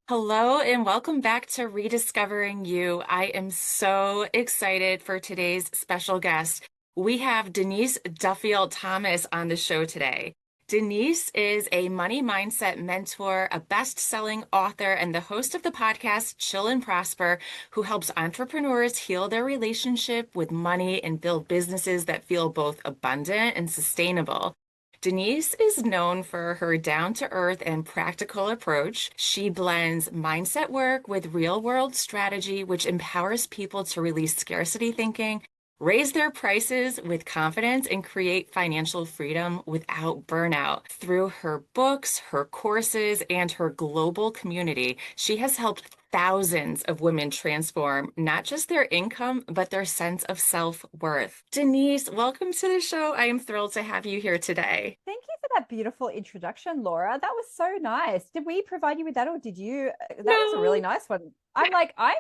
Hello and welcome back to Rediscovering You. I am so excited for today's special guest. We have Denise Duffield Thomas on the show today. Denise is a money mindset mentor, a best-selling author, and the host of the podcast Chill and Prosper, who helps entrepreneurs heal their relationship with money and build businesses that feel both abundant and sustainable. Denise is known for her down to earth and practical approach. She blends mindset work with real world strategy, which empowers people to release scarcity thinking, raise their prices with confidence, and create financial freedom without burnout. Through her books, her courses, and her global community, she has helped thousands of women transform not just their income, but their sense of self-worth. Denise, welcome to the show. I am thrilled to have you here today. Thank you for that beautiful introduction, Laura. That was so nice. Did we provide you with that or did you? That was a really No, nice one. I'm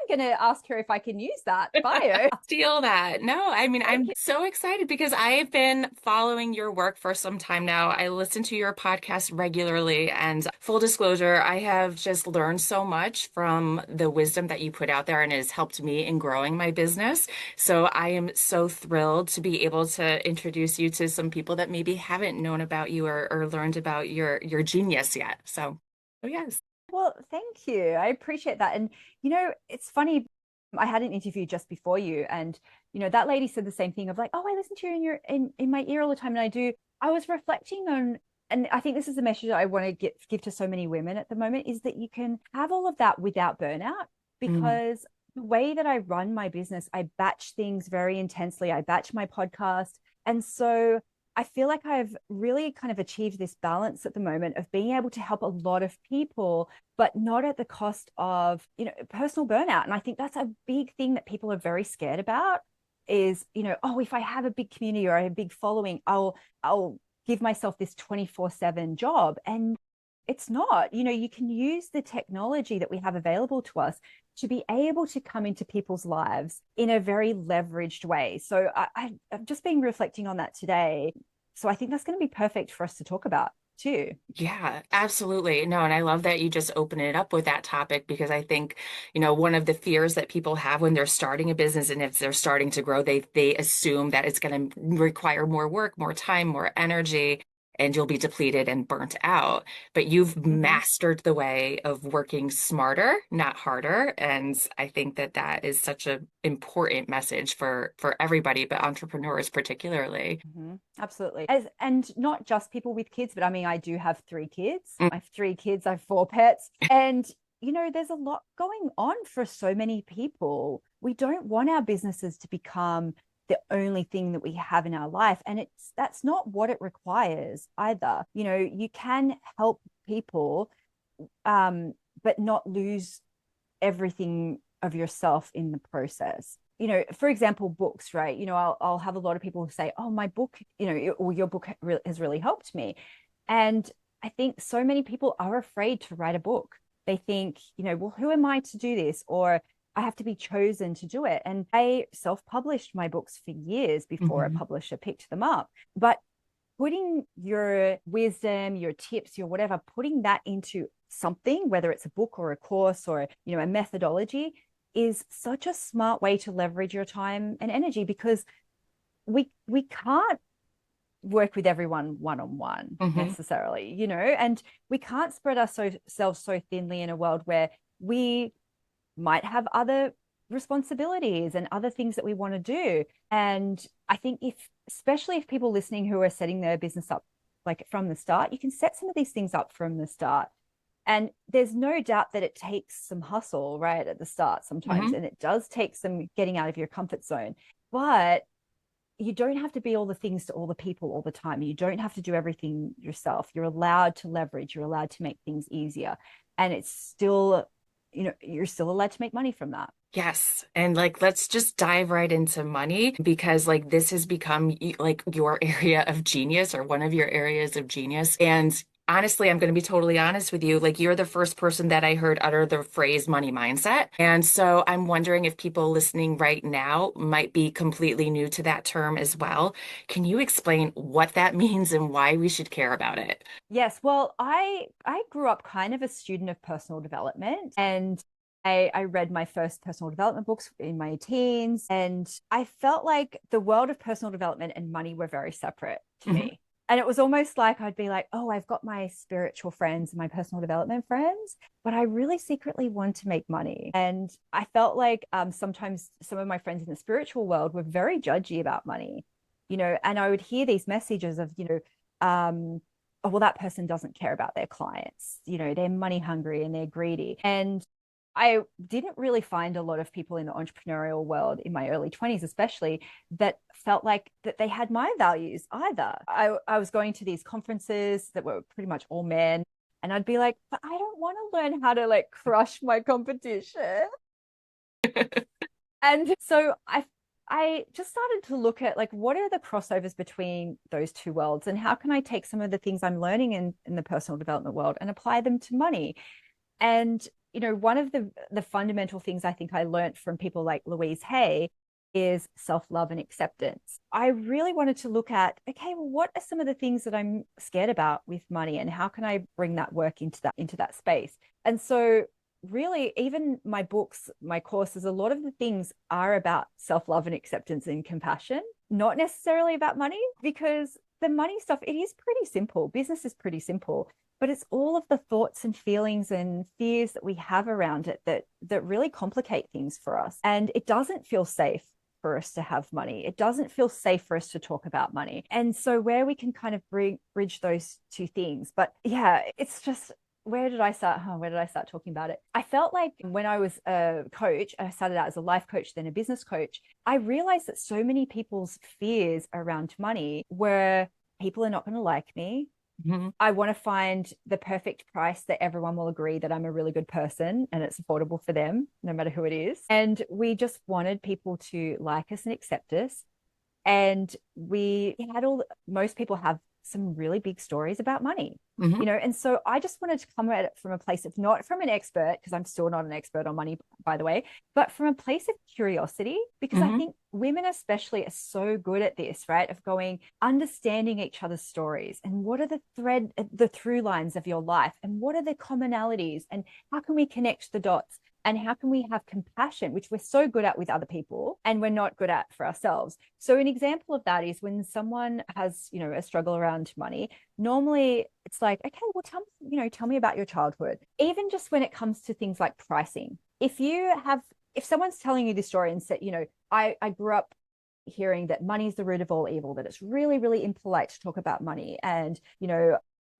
going to ask her if I can use that bio. steal that. No, I mean, Thank I'm you. so excited because I have been following your work for some time now. I listen to your podcast regularly, and full disclosure, I have just learned so much from the wisdom that you put out there and it has helped me in growing my business. So I am so thrilled to be able to introduce you to some people that maybe haven't known about you or learned about your genius yet. So, oh yes. Well, thank you. I appreciate that. And, it's funny. I had an interview just before you, and, that lady said the same thing of like, oh, I listen to you in my ear all the time. And I was reflecting on, and I think this is the message I want to give to so many women at the moment is that you can have all of that without burnout Mm, because the way that I run my business, I batch things very intensely. I batch my podcast. And so I feel like I've really kind of achieved this balance at the moment of being able to help a lot of people, but not at the cost of, personal burnout. And I think that's a big thing that people are very scared about is, oh, if I have a big community or a big following, I'll give myself this 24/7 job. And it's not, you can use the technology that we have available to us to be able to come into people's lives in a very leveraged way. So I've just been reflecting on that today. So I think that's going to be perfect for us to talk about too. yeah, absolutely. No, and I love that you just open it up with that topic because I think, one of the fears that people have when they're starting a business and if they're starting to grow, they assume that it's going to require more work, more time, more energy, and you'll be depleted and burnt out. But you've Mm-hmm. mastered the way of working smarter, not harder. And I think that that is such an important message for everybody, but entrepreneurs particularly. Mm-hmm. Absolutely. And not just people with kids, but I mean, I do have three kids. Mm, I have three kids, I have four pets. And, there's a lot going on for so many people. We don't want our businesses to become the only thing that we have in our life. And that's not what it requires either. You can help people, but not lose everything of yourself in the process. For example, books, right? I'll have a lot of people who say, oh, my book, or your book has really helped me. And I think so many people are afraid to write a book. They think, well, who am I to do this? Or I have to be chosen to do it. And I self-published my books for years before a mhm. publisher picked them up. But putting your wisdom, your tips, your whatever, putting that into something, whether it's a book or a course or, a methodology, is such a smart way to leverage your time and energy because we can't work with everyone one-on-one Mhm. necessarily, and we can't spread ourselves so thinly in a world where we might have other responsibilities and other things that we want to do. And I think especially if people listening who are setting their business up like from the start, you can set some of these things up from the start. And there's no doubt that it takes some hustle right at the start sometimes. Mhm. And it does take some getting out of your comfort zone. But you don't have to be all the things to all the people all the time. You don't have to do everything yourself. You're allowed to leverage, you're allowed to make things easier. And it's still, you're still allowed to make money from that. Yes. And like, let's just dive right into money because like this has become like your area of genius or one of your areas of genius. And honestly, I'm going to be totally honest with you. Like, you're the first person that I heard utter the phrase money mindset. And so I'm wondering if people listening right now might be completely new to that term as well. Can you explain what that means and why we should care about it? Yes, well, I grew up kind of a student of personal development, and I read my first personal development books in my teens, and I felt like the world of personal development and money were very separate to Mhm. me. And it was almost like I'd be like, oh, I've got my spiritual friends and my personal development friends, but I really secretly want to make money. And I felt like sometimes some of my friends in the spiritual world were very judgy about money, and I would hear these messages of, oh, well, that person doesn't care about their clients. They're money hungry and they're greedy. And I didn't really find a lot of people in the entrepreneurial world in my early 20s, especially, that felt like that they had my values either. I was going to these conferences that were pretty much all men. And I'd be like, but I don't want to learn how to like crush my competition. And so I just started to look at like what are the crossovers between those two worlds, and how can I take some of the things I'm learning in the personal development world and apply them to money. And one of the fundamental things I think I learned from people like Louise Hay is self-love and acceptance. I really wanted to look at, okay, well, what are some of the things that I'm scared about with money, and how can I bring that work into that space? And so really, even my books, my courses, a lot of the things are about self-love and acceptance and compassion, not necessarily about money, because the money stuff, it is pretty simple. Business is pretty simple, but it's all of the thoughts and feelings and fears that we have around it that really complicate things for us. And it doesn't feel safe for us to have money. It doesn't feel safe for us to talk about money. And so where we can kind of bridge those two things. But yeah, it's just, where did I start? Oh, where did I start talking about it? I felt like when I was a coach, I started out as a life coach, then a business coach. I realized that so many people's fears around money were, people are not going to like me. Mhm. I want to find the perfect price that everyone will agree that I'm a really good person and it's affordable for them, no matter who it is. And we just wanted people to like us and accept us. And we had most people have some really big stories about money, Mhm. and so I just wanted to come at it from a place of, not from an expert, because I'm still not an expert on money, by the way, but from a place of curiosity, because I Mhm. think women especially are so good at this, right? Of going, understanding each other's stories, and what are the through lines of your life, and what are the commonalities, and how can we connect the dots? And how can we have compassion, which we're so good at with other people and we're not good at for ourselves? So an example of that is when someone has, a struggle around money. Normally it's like, okay, well, tell me about your childhood. Even just when it comes to things like pricing. If someone's telling you this story and said, I grew up hearing that money is the root of all evil, that it's really, really impolite to talk about money, and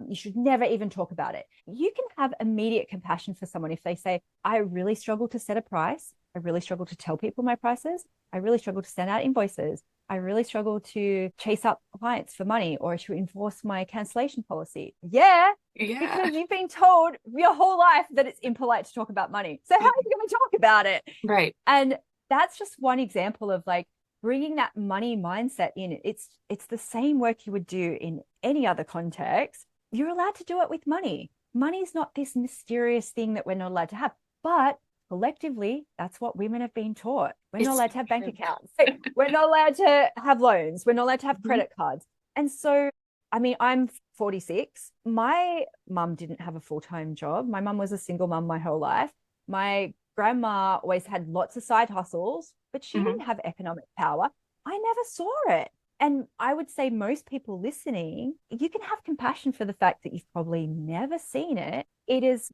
you should never even talk about it. You can have immediate compassion for someone if they say, I really struggle to set a price. I really struggle to tell people my prices. I really struggle to send out invoices. I really struggle to chase up clients for money or to enforce my cancellation policy. Yeah, Yeah. because you've been told your whole life that it's impolite to talk about money. So how are you going to talk about it? Right. And that's just one example of like bringing that money mindset in. It's the same work you would do in any other context. You're allowed to do it with money. Money is not this mysterious thing that we're not allowed to have, but collectively, that's what women have been taught. We're not It's allowed to have bank accounts. We're not allowed to have loans. We're not allowed to have Mhm. credit cards. And so, I mean, I'm 46. My mum didn't have a full-time job. My mum was a single mum my whole life. My grandma always had lots of side hustles, but she Mhm. didn't have economic power. I never saw it. And I would say most people listening, you can have compassion for the fact that you've probably never seen it.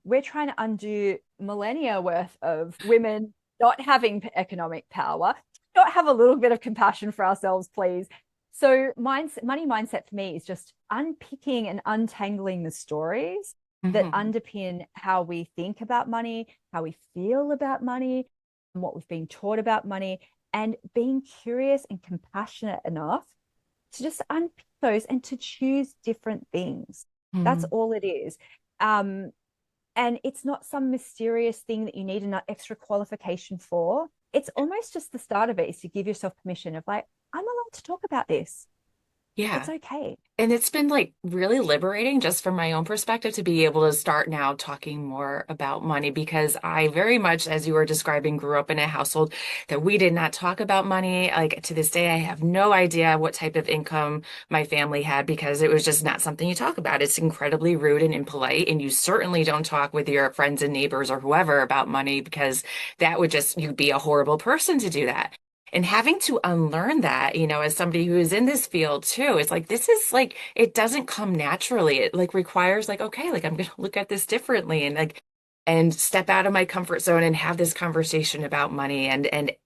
We're trying to undo millennia worth of women not having economic power. Not have a little bit of compassion for ourselves, please. So money mindset for me is just unpicking and untangling the stories that Mhm. underpin how we think about money, how we feel about money, and what we've been taught about money, and being curious and compassionate enough to just unpick those and to choose different things. That's Mhm. all it is. Um, and it's not some mysterious thing that you need an extra qualification for. It's almost just the start of it is to give yourself permission of like, I'm allowed to talk about this. Yeah. It's okay. And it's been like really liberating just from my own perspective to be able to start now talking more about money because I very much, as you were describing, grew up in a household that we did not talk about money. Like to this day, I have no idea what type of income my family had because it was just not something you talk about. It's incredibly rude and impolite. And you certainly don't talk with your friends and neighbors or whoever about money because that would just, you'd be a horrible person to do that. And having to unlearn that, as somebody who is in this field too, it's like this is like it doesn't come naturally. It like requires like, okay, like I'm gonna look at this differently and like and step out of my comfort zone and have this conversation about money and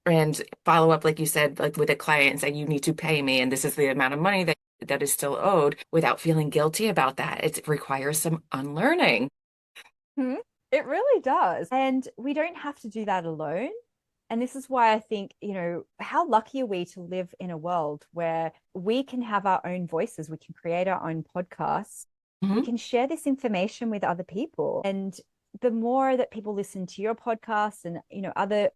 follow up, like you said, like with a client and say, you need to pay me, and this is the amount of money that is still owed without feeling guilty about that. It requires some unlearning. Hmm? It really does. And we don't have to do that alone. And this is why I think, how lucky are we to live in a world where we can have our own voices, we can create our own podcasts, we Mhm. can share this information with other people. And the more that people listen to your podcast and, other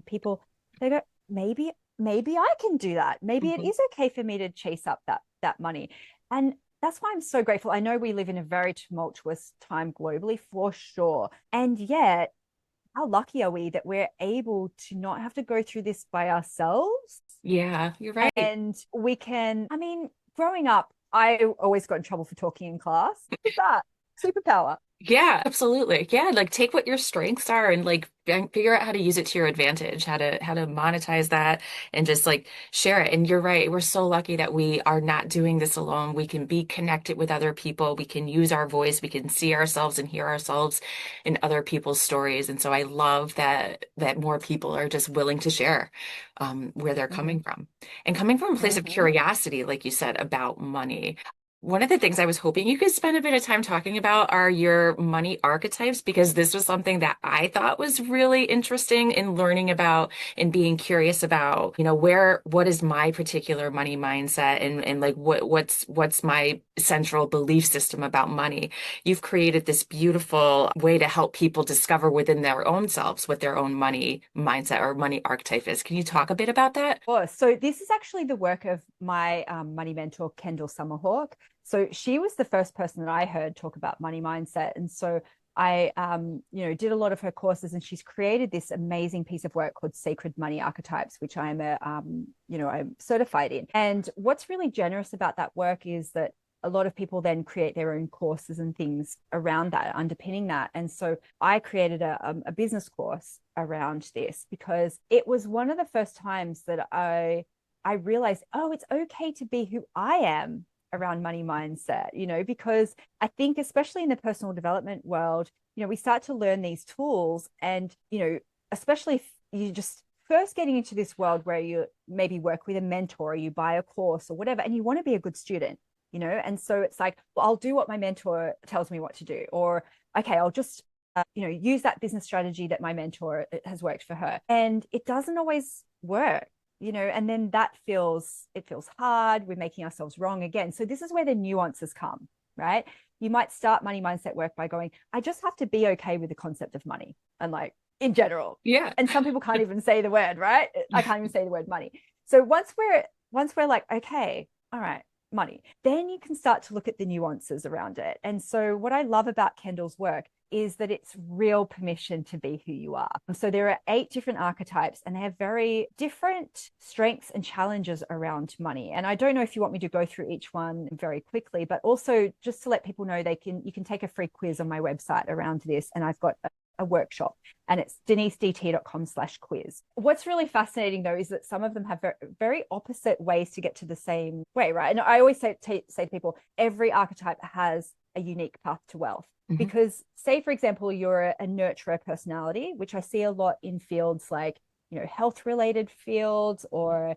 people, they go, maybe I can do that. Maybe it Mhm. is okay for me to chase up that money. And that's why I'm so grateful. I know we live in a very tumultuous time globally for sure. And yet, how lucky are we that we're able to not have to go through this by ourselves? Yeah, you're right. And we can, I mean, growing up, I always got in trouble for talking in class. Look at that superpower. Yeah, absolutely. Yeah, like take what your strengths are and like figure out how to use it to your advantage, how to monetize that and just like share it. And you're right, we're so lucky that we are not doing this alone. We can be connected with other people. We can use our voice. We can see ourselves and hear ourselves in other people's stories. And so I love that more people are just willing to share where they're Mm-hmm. coming from. And coming from a place of Mm-hmm. curiosity, like you said, about money. One of the things I was hoping you could spend a bit of time talking about are your money archetypes, because this was something that I thought was really interesting in learning about and being curious about, what is my particular money mindset and like what's my central belief system about money. You've created this beautiful way to help people discover within their own selves what their own money mindset or money archetype is. Can you talk a bit about that? Oh, so this is actually the work of my money mentor, Kendall Summerhawk. So she was the first person that I heard talk about money mindset. And so I, did a lot of her courses, and she's created this amazing piece of work called Sacred Money Archetypes, which I'm certified in. And what's really generous about that work is that a lot of people then create their own courses and things around that, underpinning that. And so I created a business course around this because it was one of the first times that I realized, oh, it's okay to be who I am around money mindset, because I think especially in the personal development world, we start to learn these tools and, especially if you just first getting into this world where you maybe work with a mentor or you buy a course or whatever, and you want to be a good student, and so it's like, well, I'll do what my mentor tells me what to do, or okay, I'll just use that business strategy that my mentor has worked for her, and it doesn't always work, and then it feels hard. We're making ourselves wrong again. So this is where the nuances come, right? You might start money mindset work by going, I just have to be okay with the concept of money, and like in general. Yeah. And some people can't even say the word, right? I can't even say the word money. So once we're like, okay, all right, money, then you can start to look at the nuances around it. And so what I love about Kendall's work is that it's real permission to be who you are. So there are 8 different archetypes, and they have very different strengths and challenges around money. And I don't know if you want me to go through each one very quickly, but also just to let people know, you can take a free quiz on my website around this. And I've got a workshop, and it's denisedt.com/quiz. What's really fascinating though is that some of them have very, very opposite ways to get to the same way, right? And I always say to people, every archetype has a unique path to wealth. Mhm. Because say, for example, you're a nurturer personality, which I see a lot in fields like, health related fields, or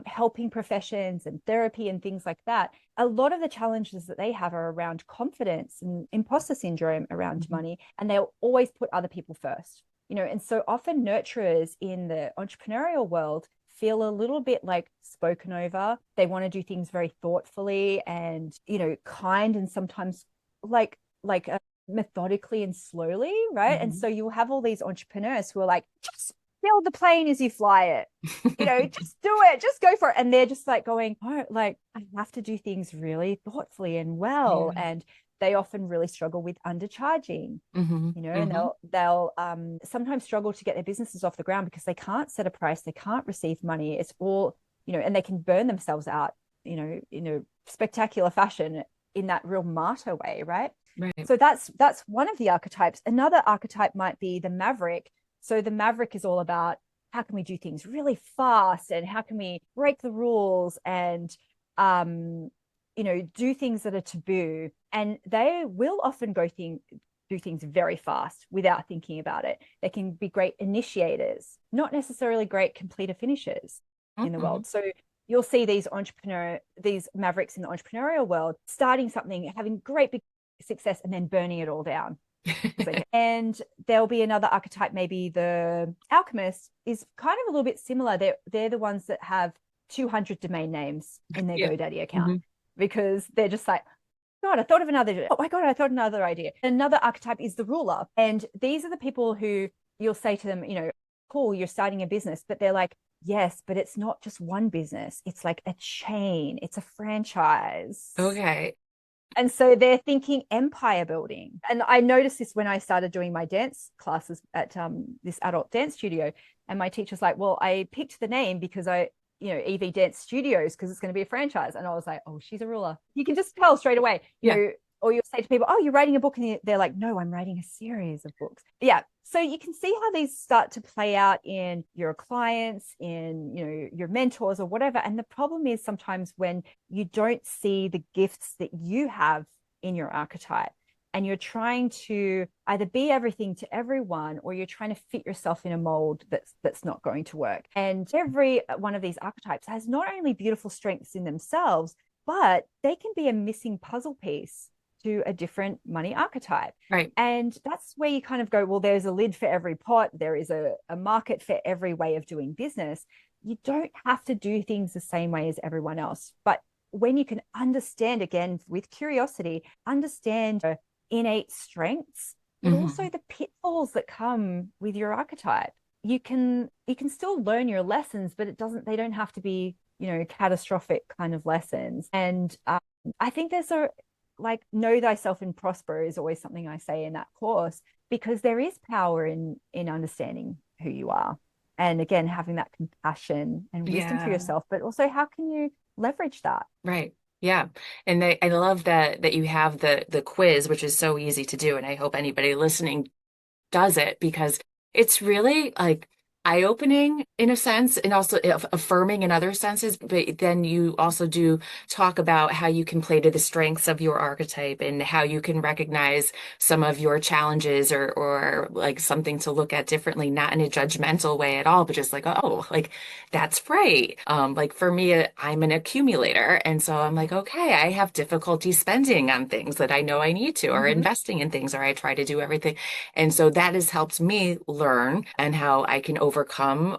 helping professions and therapy and things like that. A lot of the challenges that they have are around confidence and imposter syndrome around Mhm. money, and they'll always put other people first. And so often nurturers in the entrepreneurial world feel a little bit like spoken over. They want to do things very thoughtfully and, kind, and sometimes like methodically and slowly, right? And Mhm. so you'll have all these entrepreneurs who are like, just build the plane as you fly it. Just do it, just go for it. And they're just like going, oh, like I have to do things really thoughtfully and well. Yeah. And they often really struggle with undercharging, Mm-hmm. and Mm-hmm. they'll sometimes struggle to get their businesses off the ground because they can't set a price, they can't receive money. It's all, and they can burn themselves out, in a spectacular fashion in that real martyr way, right? Right. So that's one of the archetypes. Another archetype might be the maverick. So the maverick is all about how can we do things really fast and how can we break the rules and do things that are taboo. And they will often do things very fast without thinking about it. They can be great initiators, not necessarily great completer finishers in the Mm-hmm. world. So you'll see these mavericks in the entrepreneurial world starting something, having great big success, and then burning it all down. And there'll be another archetype, maybe the alchemist is kind of a little bit similar. They're the ones that have 200 domain names in their Yeah. GoDaddy account Mm-hmm. because they're just like, God, I thought of another. Oh my God, I thought of another idea. Another archetype is the ruler. And these are the people who you'll say to them, cool, you're starting a business, but they're like, yes, but it's not just one business. It's like a chain, it's a franchise. Okay. And so they're thinking empire building. And I noticed this when I started doing my dance classes at this adult dance studio. And my teacher's like, well, I picked the name because EV Dance Studios, because it's going to be a franchise. And I was like, oh, she's a ruler. You can just tell straight away, Yeah. or you'll say to people, oh, you're writing a book. And they're like, no, I'm writing a series of books. Yeah. So you can see how these start to play out in your clients, in, your mentors or whatever. And the problem is sometimes when you don't see the gifts that you have in your archetype, and you're trying to either be everything to everyone, or you're trying to fit yourself in a mold that's not going to work. And every one of these archetypes has not only beautiful strengths in themselves, but they can be a missing puzzle piece to a different money archetype. Right. And that's where you kind of go, well, there's a lid for every pot. There is a market for every way of doing business. You don't have to do things the same way as everyone else. But when you can understand, again, with curiosity, understand innate strengths, but Mm-hmm. also the pitfalls that come with your archetype. You can still learn your lessons, but they don't have to be, catastrophic kind of lessons. And I think there's know thyself and prosper is always something I say in that course, because there is power in understanding who you are. And again, having that compassion and wisdom for Yeah. yourself, but also how can you leverage that? Right. Yeah. And I love that you have the quiz, which is so easy to do. And I hope anybody listening does it because it's really like eye-opening in a sense and also affirming in other senses. But then you also do talk about how you can play to the strengths of your archetype and how you can recognize some of your challenges or like something to look at differently, not in a judgmental way at all, but just like, oh, like that's right. Like for me, I'm an accumulator. And so I'm like, okay, I have difficulty spending on things that I know I need to, or Mm-hmm. investing in things, or I try to do everything. And so that has helped me learn and how I can overcome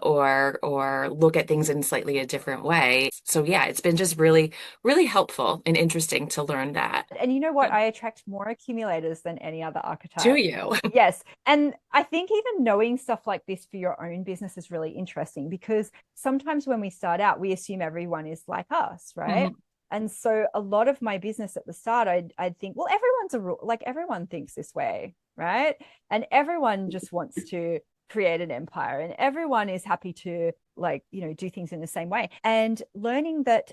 or look at things in slightly a different way. So yeah, it's been just really, really helpful and interesting to learn that. And you know what? Yeah. I attract more accumulators than any other Do archetype. you? Yes. And I think even knowing stuff like this for your own business is really interesting, because sometimes when we start out, we assume everyone is like us, right? Mhm. And so a lot of my business at the start, I'd think, well, everyone's a rule, like everyone thinks this way, right? And everyone just wants to create an empire, and everyone is happy to do things in the same way. And learning that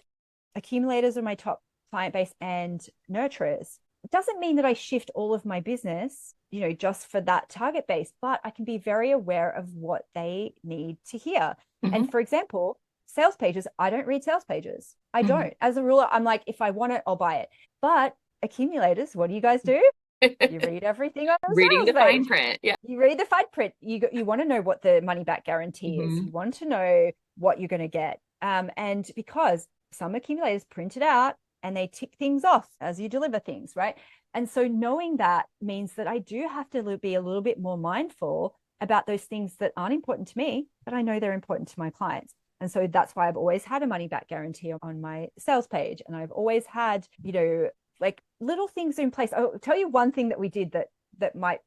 accumulators are my top client base and nurturers. It doesn't mean that I shift all of my business, just for that target base, but I can be very aware of what they need to hear. Mhm. And for example, sales pages, I don't read sales pages. I Mhm. don't. As a ruler, I'm like, if I want it, I'll buy it. But accumulators, what do you guys do? You read everything on the Reading the sales fine page. print. Yeah. You read the fine print. You want to know what the money back guarantee is. Mhm. You want to know what you're going to get. And because some accumulators print it out and they tick things off as you deliver things, right? And so knowing that means that I do have to be a little bit more mindful about those things that aren't important to me, but I know they're important to my clients. And so that's why I've always had a money back guarantee on my sales page. And I've always had, like little things in place. I'll tell you one thing that we did that might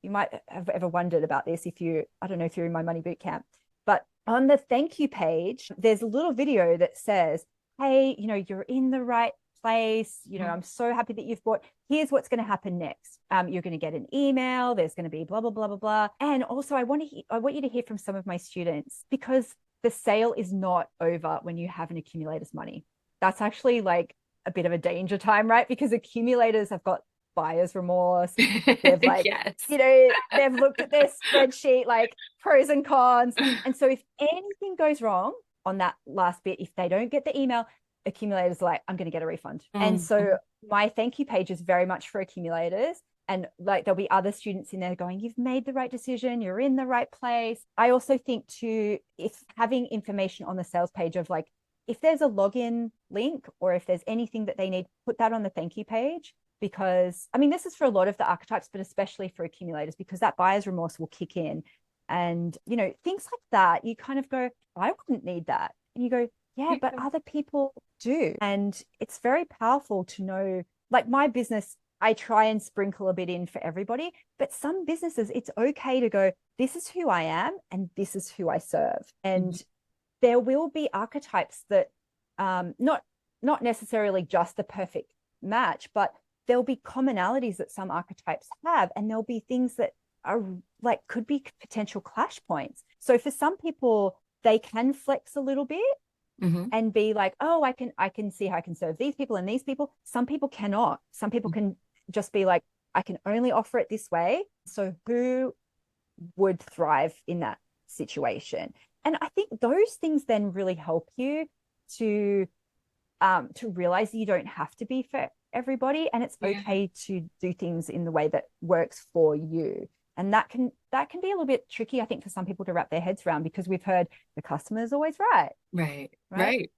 you might have ever wondered about this if you, I don't know if you're in my Money Bootcamp, but on the thank you page, there's a little video that says, hey, you're in the right place. I'm so happy that you've bought. Here's what's going to happen next. You're going to get an email. There's going to be blah, blah, blah, blah, blah. And also I want you to hear from some of my students, because the sale is not over when you have an accumulator's money. That's actually like a bit of a danger time, right? Because accumulators have got buyer's remorse. They've like, Yes. they've looked at their spreadsheet, like pros and cons. And so if anything goes wrong on that last bit, if they don't get the email, accumulators are like, I'm going to get a refund. And so my thank you page is very much for accumulators. And like, there'll be other students in there going, you've made the right decision, you're in the right place. I also think too, if having information on the sales page of like, if there's a login link or if there's anything that they need, put that on the thank you page. Because I mean, this is for a lot of the archetypes, but especially for accumulators, because that buyer's remorse will kick in. And, things like that, you kind of go, I wouldn't need that. And you go, yeah, but other people do. And it's very powerful to know, like my business, I try and sprinkle a bit in for everybody, but some businesses, it's okay to go, this is who I am and this is who I serve. And there will be archetypes that not necessarily just the perfect match, but there'll be commonalities that some archetypes have, and there'll be things that are like could be potential clash points. So for some people, they can flex a little bit and be like, oh, I can see how I can serve these people and these people. Some people cannot. Some people can just be like, I can only offer it this way. So who would thrive in that situation? And I think those things then really help you to realize that you don't have to be for everybody, and it's okay to do things in the way that works for you. And that can be a little bit tricky, I think, for some people to wrap their heads around, because we've heard the customer is always right.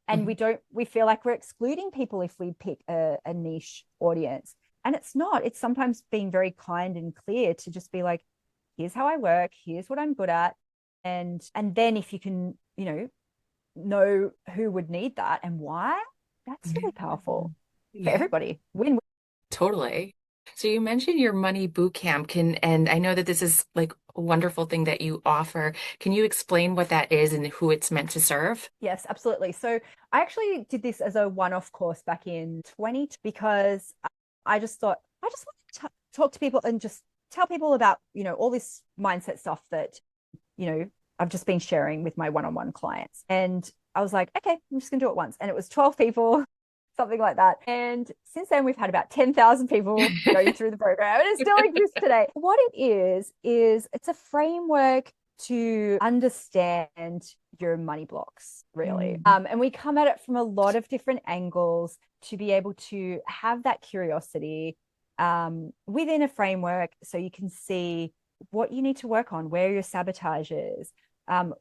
And we feel like we're excluding people if we pick a niche audience, and it's not. It's sometimes being very kind and clear to just be like, here's how I work, here's what I'm good at. And then if you can, know who would need that and why, that's really powerful for everybody. Win-win. Totally. So you mentioned your Money Bootcamp, and I know that this is like a wonderful thing that you offer. Can you explain what that is and who it's meant to serve? Yes, absolutely. So I actually did this as a one-off course back in 20 because I just thought I just want to talk to people and just tell people about, all this mindset stuff that, I've just been sharing with my one-on-one clients. And I was like, okay, I'm just gonna do it once. And it was 12 people, something like that. And since then, we've had about 10,000 people going through the program, and it still exists today. What it is it's a framework to understand your money blocks, really. And we come at it from a lot of different angles to be able to have that curiosity within a framework, so you can see what you need to work on, where your sabotage is,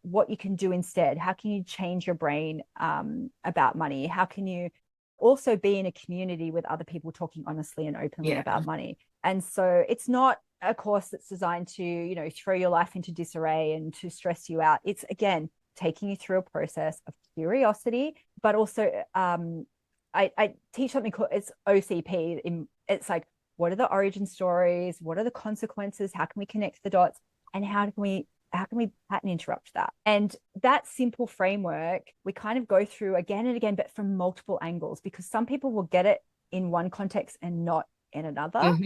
what you can do instead. How can you change your brain about money? How can you also be in a community with other people talking honestly and openly about money? And so it's not a course that's designed to, throw your life into disarray and to stress you out. It's, again, taking you through a process of curiosity, but also I teach something called, it's OCP. It's like, what are the origin stories? What are the consequences? How can we connect the dots? And how can we pattern interrupt that? And that simple framework, we kind of go through again and again, but from multiple angles, because some people will get it in one context and not in another.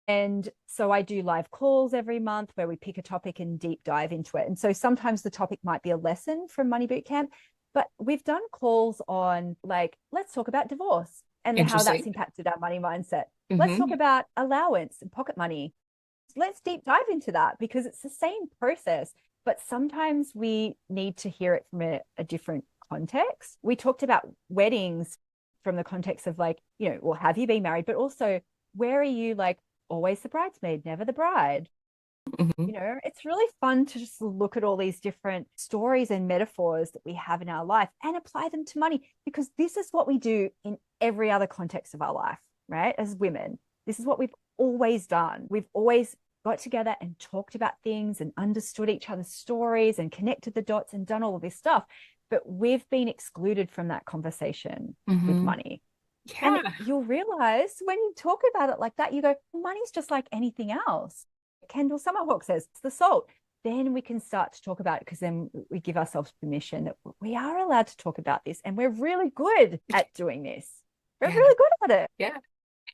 And so I do live calls every month where we pick a topic and deep dive into it. And so sometimes the topic might be a lesson from Money Bootcamp, but we've done calls on, like, let's talk about divorce and how that's impacted our money mindset. Let's talk about allowance and pocket money. Let's deep dive into that, because it's the same process, but sometimes we need to hear it from a different context. We talked about weddings from the context of, like, well, have you been married? But also, where are you, like, always the bridesmaid, never the bride? It's really fun to just look at all these different stories and metaphors that we have in our life and apply them to money, because this is what we do in every other context of our life, right? As women, this is what we've always done. We've always got together and talked about things and understood each other's stories and connected the dots and done all of this stuff. But we've been excluded from that conversation with money. And Yeah. you'll realize when you talk about it like that, you go, money's just like anything else. Kendall Summerhawk says it's the salt. Then we can start to talk about it because then we give ourselves permission that we are allowed to talk about this and we're really good at doing this. We're Yeah. really good at it. Yeah.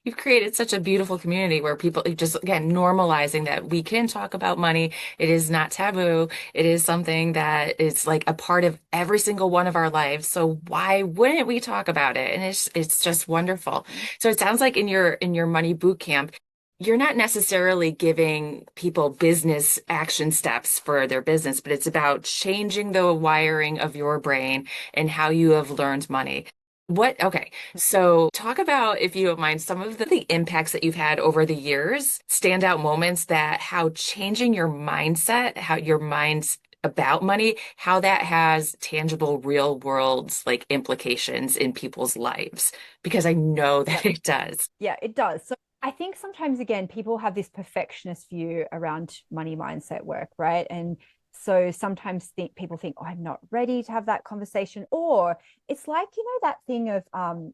You've created such a beautiful community where people just, again, normalizing that we can talk about money. It is not taboo. It is something that is like a part of every single one of our lives. So why wouldn't we talk about it? And it's just wonderful. So it sounds like in your money boot camp, you're not necessarily giving people business action steps for their business, but it's about changing the wiring of your brain and how you have learned money. Okay. So talk about, if you don't mind, some of the impacts that you've had over the years, standout moments that how changing your mindset, how your mind's about money, how that has tangible real world like implications in people's lives, because I know that Yep. it does. Yeah, it does. So I think sometimes, again, people have this perfectionist view around money mindset work, right? And so sometimes people think, oh, I'm not ready to have that conversation. Or it's like, that thing of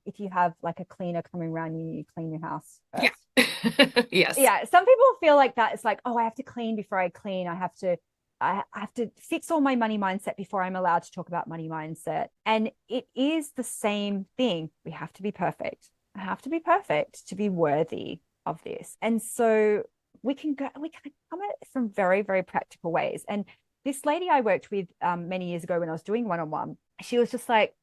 if you have like a cleaner coming around you, you clean your house Yeah. first. Yes. Yeah, some people feel like that. It's like, oh, I have to clean before I clean. I have to fix all my money mindset before I'm allowed to talk about money mindset. And it is the same thing. We have to be perfect. I have to be perfect to be worthy of this. And so we can come at it from very, very practical ways. And this lady I worked with many years ago when I was doing one-on-one, she was just like,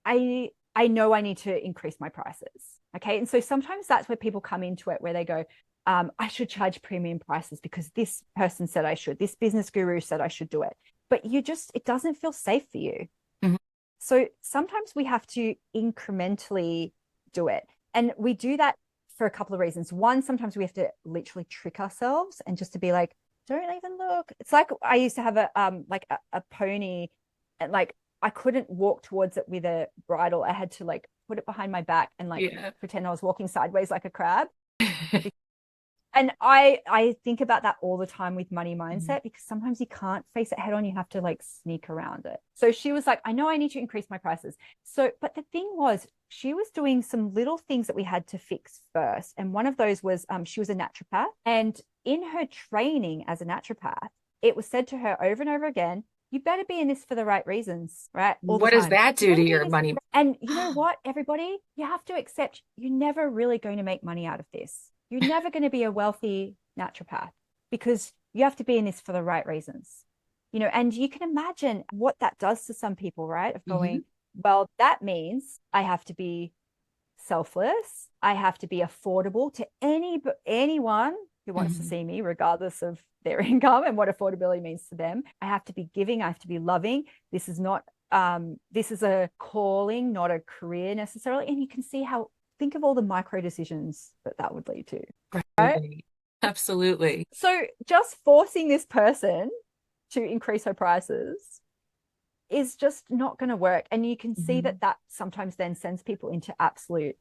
I know I need to increase my prices. Okay. And so sometimes that's where people come into it, where they go, I should charge premium prices because this person said I should, this business guru said I should do it. But it doesn't feel safe for you. Mhm. So sometimes we have to incrementally do it. And we do that for a couple of reasons. One, sometimes we have to literally trick ourselves and just to be like, don't even look. It's like I used to have a pony, and like I couldn't walk towards it with a bridle. I had to like put it behind my back and like Yeah. pretend I was walking sideways like a crab. And I think about that all the time with money Mhm. mindset because sometimes you can't face it head on. You have to like sneak around it. So she was like, I know I need to increase my prices. So, but the thing was, she was doing some little things that we had to fix first. And one of those was she was a naturopath. And in her training as a naturopath, it was said to her over and over again, you better be in this for the right reasons, right? All the What does time. that You do to better be in your this. money? And you know what, everybody, you have to accept you're never really going to make money out of this. You're never going to be a wealthy naturopath because you have to be in this for the right reasons. And you can imagine what that does to some people, right? Of Mhm. going, well, that means I have to be selfless. I have to be affordable to anyone who wants to Mhm. see me, regardless of their income and what affordability means to them. I have to be giving. I have to be loving. This is a calling, not a career necessarily. And you can see how, think of all the micro decisions that would lead to, right? Right. Absolutely. So just forcing this person to increase her prices is just not going to work. And you can see Mhm. that sometimes then sends people into absolute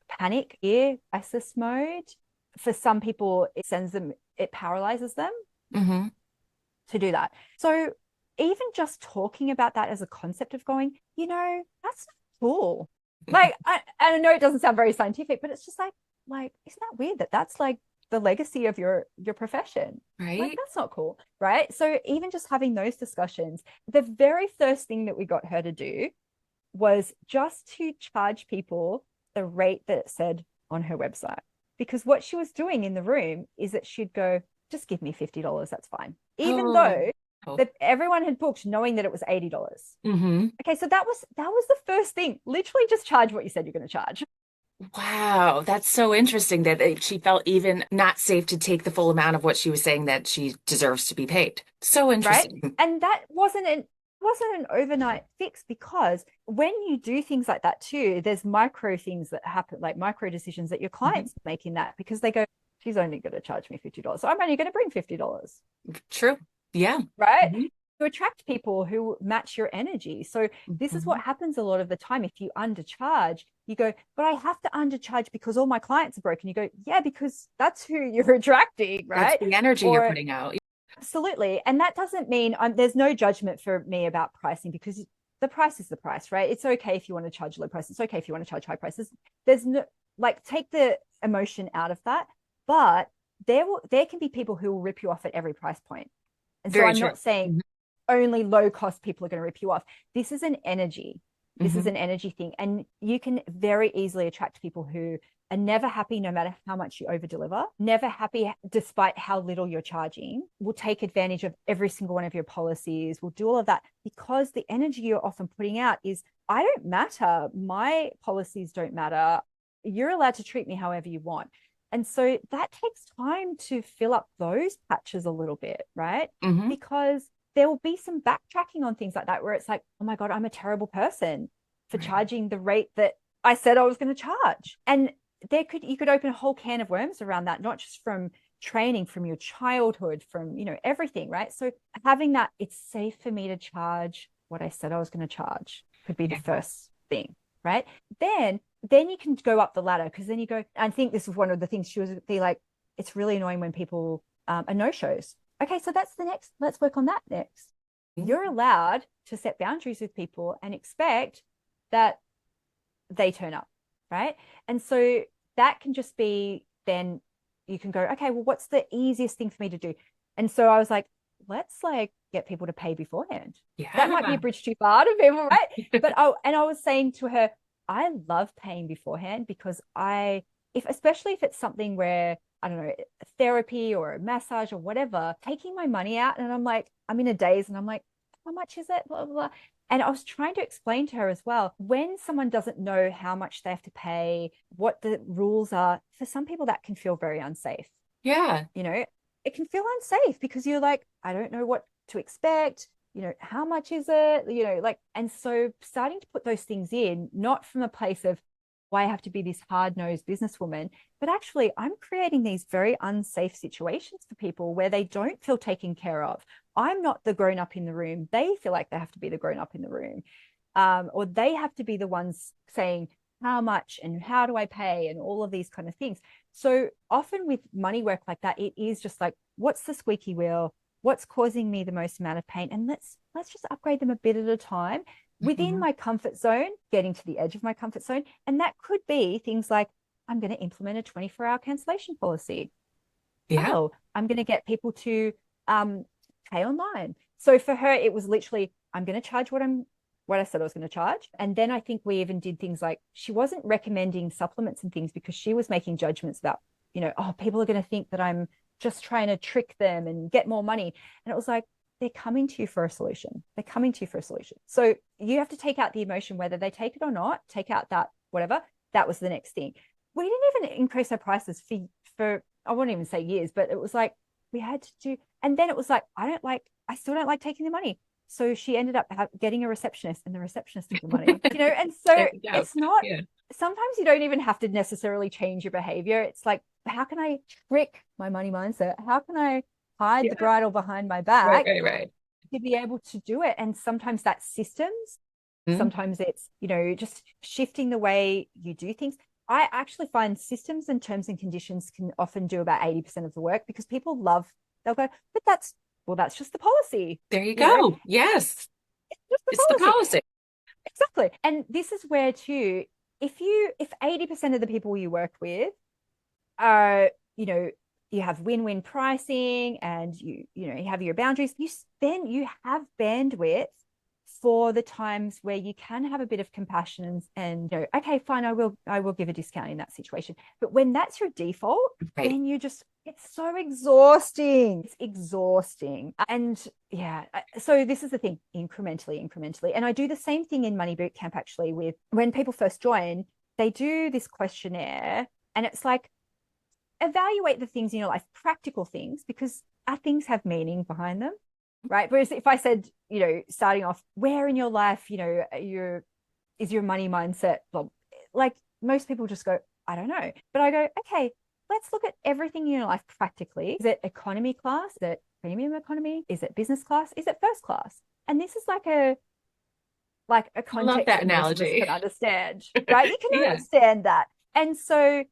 panic, fear, crisis mode. For some people, it paralyzes them Mhm. to do that. So even just talking about that as a concept of going, that's not cool. Like, I know it doesn't sound very scientific, but it's just like, isn't that weird that that's like the legacy of your profession? Like, Right? that's not cool, right? So even just having those discussions, the very first thing that we got her to do was just to charge people the rate that it said on her website. Because what she was doing in the room is that she'd go, just give me $50, that's fine. Even Oh. though that everyone had booked knowing that it was $80. Mm-hmm. Okay, so that was the first thing. Literally just charge what you said you're going to charge. Wow, that's so interesting that she felt even not safe to take the full amount of what she was saying that she deserves to be paid. So Right? interesting. And that wasn't an overnight fix because when you do things like that too, there's micro things that happen, like micro decisions that your Mhm. clients make in that because they go, she's only going to charge me $50. So I'm only going to bring $50, True. Yeah. right? Mhm. To attract people who match your energy. So this is what Mhm. happens a lot of the time. If you undercharge, you go, but I have to undercharge because all my clients are broken. You go, yeah, because that's who you're attracting, That's right? the energy you're Or putting out. absolutely. And that doesn't mean there's no judgment for me about pricing because the price is the price, right? It's okay if you want to charge low prices. It's okay if you want to charge high prices. There's no, like, take the emotion out of that. But there can be people who will rip you off at every price point. And so Very I'm true. not saying Mhm. only low cost people are going to rip you off. This is an energy. This is Mhm. an energy thing. And you can very easily attract people who are never happy no matter how much you over deliver, never happy despite how little you're charging, will take advantage of every single one of your policies, will do all of that because the energy you're often putting out is, I don't matter. My policies don't matter. You're allowed to treat me however you want. And so that takes time to fill up those patches a little bit, right? Mhm. Because there will be some backtracking on things like that where it's like, oh my God, I'm a terrible person for Right. charging the rate that I said I was going to charge. And you could open a whole can of worms around that, not just from training, from your childhood, from, everything, right? So having that, it's safe for me to charge what I said I was going to charge could be the Yeah. first thing, right? Then you can go up the ladder, because then you go, I think this was one of the things she was be like, it's really annoying when people are no shows. Okay, so that's the next, let's work on that next. You're Mhm. allowed to set boundaries with people and expect that they turn up, right? And so that can just be, then you can go, okay, well, what's the easiest thing for me to do? And so I was like, let's like get people to pay beforehand. That might be a Yeah. bridge too far to people, right? But I was saying to her, I love paying beforehand because especially if it's something where, I don't know, therapy or a massage or whatever, taking my money out and I'm like, I'm in a daze and I'm like, how much is it? Blah, blah, blah. And I was trying to explain to her as well, when someone doesn't know how much they have to pay, what the rules are, for some people that can feel very unsafe. Yeah. You know, it can feel unsafe because you're like, I don't know what to expect. How much is it? Like, and so starting to put those things in, not from a place of why I have to be this hard-nosed businesswoman, but actually I'm creating these very unsafe situations for people where they don't feel taken care of. I'm not the grown up in the room. They feel like they have to be the grown up in the room. Or they have to be the ones saying how much and how do I pay and all of these kind of things. So often with money work like that, it is just like, what's the squeaky wheel? What's causing me the most amount of pain? And let's just upgrade them a bit at a time within Mhm. my comfort zone, getting to the edge of my comfort zone. And that could be things like, I'm going to implement a 24-hour cancellation policy. Yeah. Oh, I'm going to get people to um, pay online. So for her, it was literally, I'm going to charge what I said I was going to charge. And then I think we even did things like, she wasn't recommending supplements and things because she was making judgments about, oh, people are going to think that I'm just trying to trick them and get more money. And it was like, they're coming to you for a solution. They're coming to you for a solution. So you have to take out the emotion, whether they take it or not, take out that whatever. That was the next thing. We didn't even increase our prices for I wouldn't even say years, but it was like we had to do. And then it was like, I still don't like taking the money. So she ended up getting a receptionist, and the receptionist took the money, and so There you go. it's not, Yeah. sometimes you don't even have to necessarily change your behavior. It's like, how can I trick my money mindset? How can I hide the Yeah. bridle behind my Right, back right, right. to be able to do it? And sometimes that's systems. Mhm. Sometimes it's, just shifting the way you do things. I actually find systems and terms and conditions can often do about 80% of the work because they'll go, but that's just the policy, There you go. Yes. just the It's the policy. policy. Exactly. And this is where too, if 80% of the people you work with are, you have win-win pricing and you have your boundaries, you have bandwidth for the times where you can have a bit of compassion and okay, fine, I will give a discount in that situation. But when that's your default, Right. then it's so exhausting. It's exhausting. And yeah, so this is the thing, incrementally. And I do the same thing in Money Bootcamp actually, with when people first join, they do this questionnaire and it's like, evaluate the things in your life, practical things, because our things have meaning behind them, right? Whereas if I said, starting off, where in your life, is your money mindset, like most people just go, I don't know. But I go, okay, let's look at everything in your life practically. Is it economy class? Is it premium economy? Is it business class? Is it first class? And this is like a I love context that that most of us analogy. can understand, right? You can Yeah. understand that. And so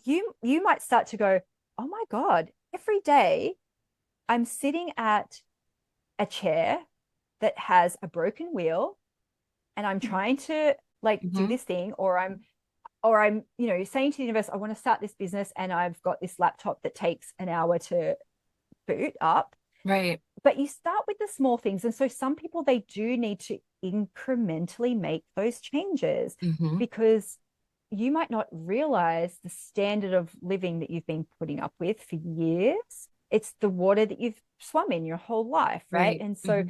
you might start to go, oh my God, every day I'm sitting at a chair that has a broken wheel and I'm trying to like do Hmm. this thing, or I'm, saying to the universe, I want to start this business and I've got this laptop that takes an hour to boot up. Right. But you start with the small things. And so some people, they do need to incrementally make those changes Hmm. because you might not realize the standard of living that you've been putting up with for years. It's the water that you've swum in your whole life, right? Right. And so Hmm.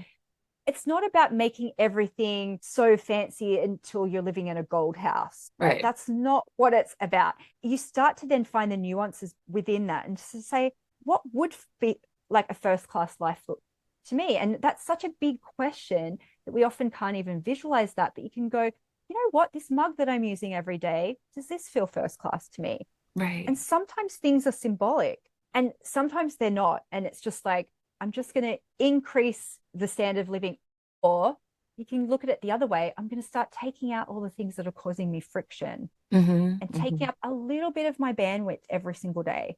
it's not about making everything so fancy until you're living in a gold house, right? Right. That's not what it's about. You start to then find the nuances within that and just to say, what would be like a first class life look to me? And that's such a big question that we often can't even visualize that. But you can go, you know what, this mug that I'm using every day, does this feel first class to me? Right. And sometimes things are symbolic and sometimes they're not. And it's just like, I'm just going to increase the standard of living. Or you can look at it the other way. I'm going to start taking out all the things that are causing me friction Hmm. and taking Hmm. up a little bit of my bandwidth every single day.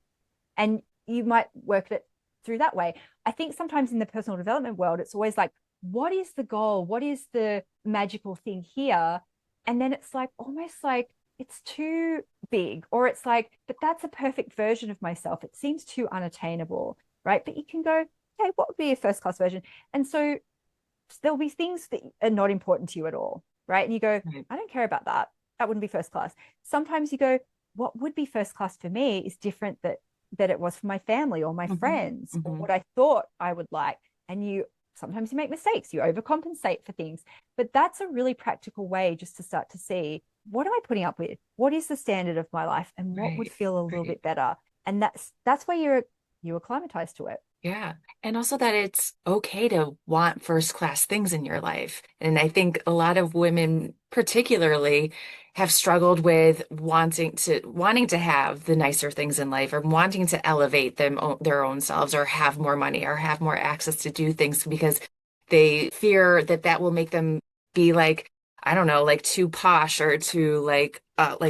And you might work it through that way. I think sometimes in the personal development world, it's always like, what is the goal? What is the magical thing here? And then it's like almost like it's too big, or it's like, but that's a perfect version of myself. It seems too unattainable, right? But you can go, okay, what would be a first class version? And so there'll be things that are not important to you at all, right? And you go, Right. I don't care about that. That wouldn't be first class. Sometimes you go, what would be first class for me is different that it was for my family or my Hmm. friends or Hmm. what I thought I would like. And you sometimes you make mistakes, you overcompensate for things. But that's a really practical way just to start to see, what am I putting up with? What is the standard of my life and what would Right. feel a little Right. bit better? And that's where you're acclimatized to it. Yeah. And also that it's okay to want first class things in your life. And I think a lot of women particularly have struggled with wanting to have the nicer things in life or wanting to elevate their own selves or have more money or have more access to do things because they fear that that will make them be like, I don't know, like too posh or too like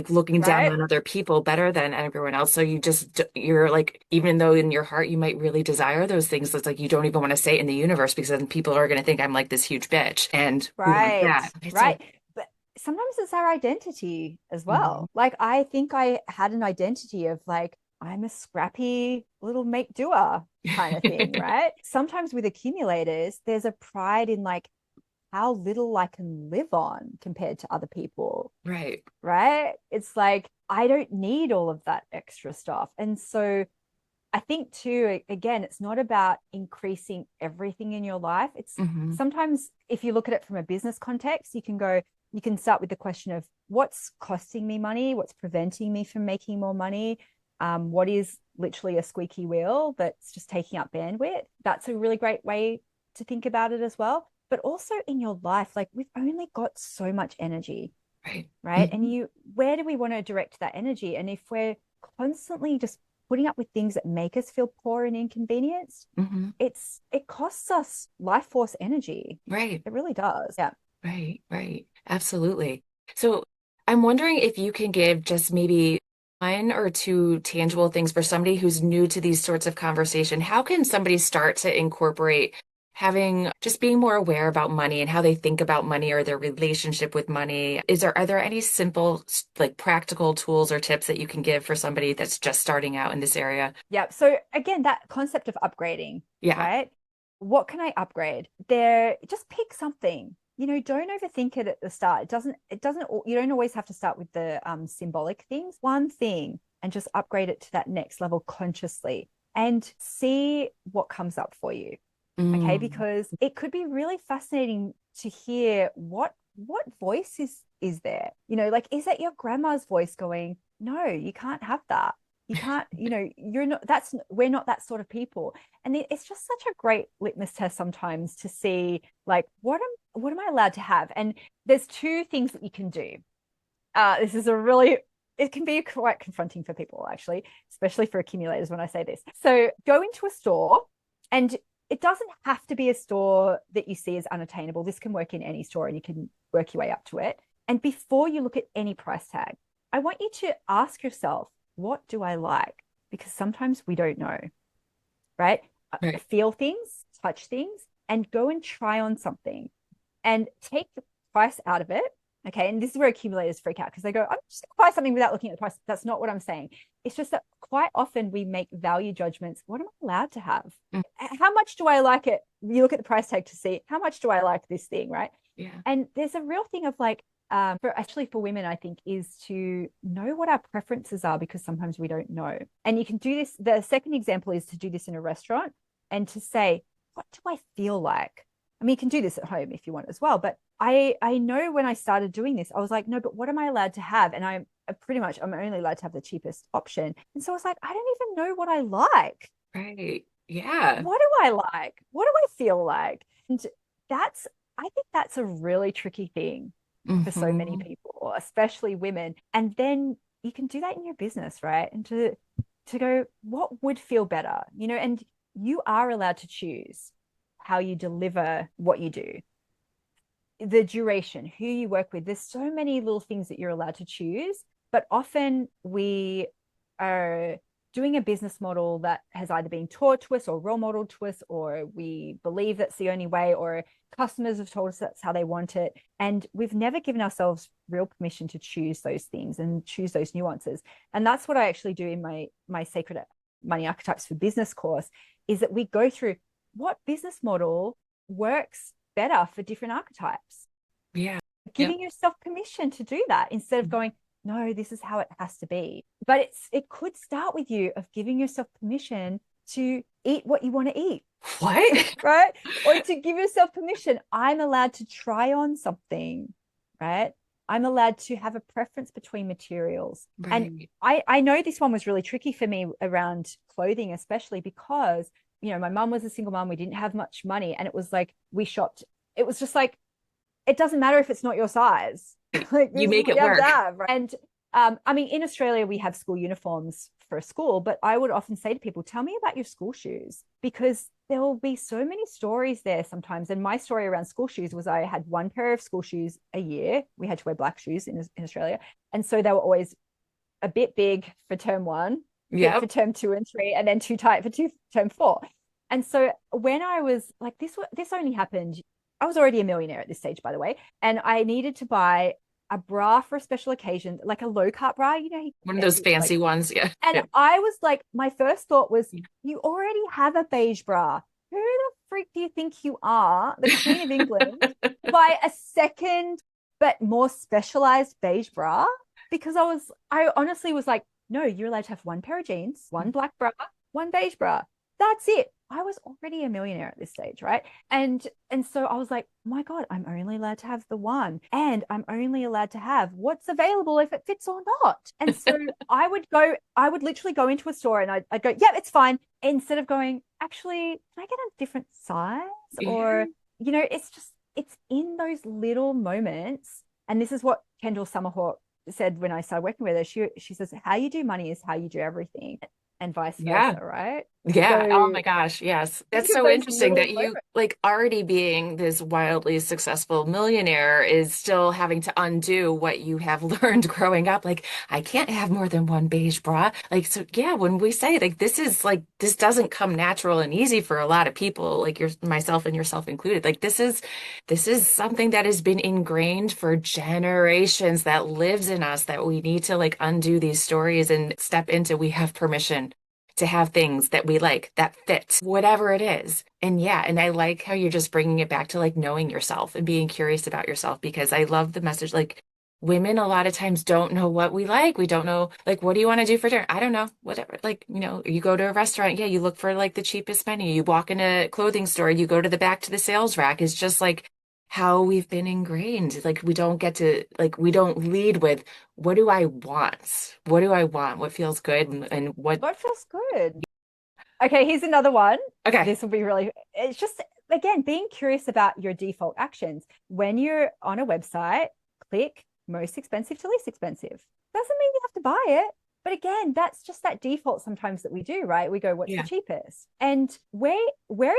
looking down Right? on other people better than everyone else. So you're like, even though in your heart you might really desire those things, it's like you don't even want to say it in the universe because then people are going to think I'm like this huge bitch and who wants Right, that? But it's like, right. But sometimes it's our identity as mhm. well. Like I think I had an identity of like, I'm a scrappy little make doer kind of thing, right? Sometimes with accumulators, there's a pride in like how little I can live on compared to other people, Right. right? It's like I don't need all of that extra stuff. And so I think too, again, it's not about increasing everything in your life. It's Hmm. sometimes if you look at it from a business context, you can start with the question of what's costing me money, what's preventing me from making more money, what is literally a squeaky wheel that's just taking up bandwidth. That's a really great way to think about it as well. But also in your life, like we've only got so much energy, Right. right? And Hmm. where do we want to direct that energy? And if we're constantly just putting up with things that make us feel poor and inconvenienced, Hmm. it costs us life force energy. Right. It really does. Yeah. Right. Right. Absolutely. So I'm wondering if you can give just maybe one or two tangible things for somebody who's new to these sorts of conversation. How can somebody start to incorporate having just being more aware about money and how they think about money or their relationship with money? Are there any simple like practical tools or tips that you can give for somebody that's just starting out in this area? Yeah. So again, that concept of upgrading, Yeah. right? What can I upgrade? There, just pick something. Don't overthink it at the start. It doesn't, you don't always have to start with the symbolic things. One thing and just upgrade it to that next level consciously and see what comes up for you. Okay, Mm, because it could be really fascinating to hear what voice is there. Like is that your grandma's voice going, no, you can't have that. You can't, you're not, we're not that sort of people. And it's just such a great litmus test sometimes to see like what am I allowed to have? And there's two things that you can do. This is a really it can be quite confronting for people actually, especially for accumulators when I say this. So go into a store, and it doesn't have to be a store that you see as unattainable. This can work in any store and you can work your way up to it. And before you look at any price tag, I want you to ask yourself, what do I like? Because sometimes we don't know, right? right. Feel things, touch things, and go and try on something and take price out of it. Okay. And this is where accumulators freak out because they go, I'm just going to buy something without looking at the price. That's not what I'm saying. It's just that quite often we make value judgments. What am I allowed to have? Mm. How much do I like it? You look at the price tag to see how much do I like this thing, right? Yeah. And there's a real thing of like, for women, I think, is to know what our preferences are because sometimes we don't know. And you can do this. The second example is to do this in a restaurant and to say, what do I feel like? I mean, you can do this at home if you want as well. But I know when I started doing this, I was like, no, but what am I allowed to have? And I'm only allowed to have the cheapest option. And so I was like, I don't even know what I like. Right. Yeah. What do I like? What do I feel like? And I think that's a really tricky thing for so many Hmm. people, especially women. And then you can do that in your business, right? And to go, what would feel better, and you are allowed to choose how you deliver what you do, the duration, who you work with. There's so many little things that you're allowed to choose, but often we are doing a business model that has either been taught to us or role modeled to us, or we believe that's the only way, or customers have told us that's how they want it. And we've never given ourselves real permission to choose those things and choose those nuances. And that's what I actually do in my Sacred Money Archetypes for Business course, is that we go through what business model works better for different archetypes, Yeah. Yep. giving yourself permission to do that instead of going, no, this is how it has to be. But it could start with you of giving yourself permission to eat what you want to eat. What? Right? Or to give yourself permission, I'm allowed to try on something, right? I'm allowed to have a preference between materials. And Right. I know this one was really tricky for me around clothing, especially because, my mum was a single mom. We didn't have much money. And it was like, we shopped. It was just like, it doesn't matter if it's not your size. Like, You this is make what it you have to work. have. Right? And I mean, in Australia, we have school uniforms for a school, but I would often say to people, tell me about your school shoes, because there will be so many stories there sometimes. And my story around school shoes was I had one pair of school shoes a year. We had to wear black shoes in Australia. And so they were always a bit big for term one, fit for Yep. term 2 and 3, and then too tight for term 4. And so when I was like, this only happened, I was already a millionaire at this stage, by the way, and I needed to buy a bra for a special occasion, like a low cut bra, One of those like, fancy ones. Yeah. and Yep. I was like, my first thought was, you already have a beige bra. Who the freak do you think you are, the Queen of England, to buy a second but more specialized beige bra? Because I honestly was like, no, you're allowed to have one pair of jeans, one black bra, one beige bra. That's it. I was already a millionaire at this stage, right? And so I was like, oh my God, I'm only allowed to have the one. And I'm only allowed to have what's available if it fits or not. And so I would literally go into a store and I'd go, yeah, it's fine. Instead of going, actually, can I get a different size? Yeah. Or, it's in those little moments. And this is what Kendall Summerhawk said when I started working with her. She says, how you do money is how you do everything, and vice Yeah. versa, right? Yeah. Oh So my gosh. Yes. That's think of so those interesting little that you moments. like already being this wildly successful millionaire is still having to undo what you have learned growing up. Like, I can't have more than one beige bra. Like, so yeah, when we say this doesn't come natural and easy for a lot of people, like myself and yourself included. Like, this is something that has been ingrained for generations that lives in us that we need to like undo these stories and step into. We have permission to have things that we like that fit whatever it is. And yeah, and I like how you're just bringing it back to like knowing yourself and being curious about yourself because I love the message. Like women a lot of times don't know what we like. We don't know like what do you want to do for dinner? I don't know. Whatever. Like, you go to a restaurant, yeah, you look for like the cheapest menu. You walk in a clothing store, you go to the back to the sales rack. It's just like how we've been ingrained. Like we don't get to like we don't lead with what do I want? What do I want? What feels good and what What feels good? Okay, here's another one. okay. This will be really, it's just, again, being curious about your default actions. When you're on a website, click most expensive to least expensive. Doesn't mean you have to buy it. But again, that's just that default sometimes that we do, right? We go, what's the Yeah. cheapest? And where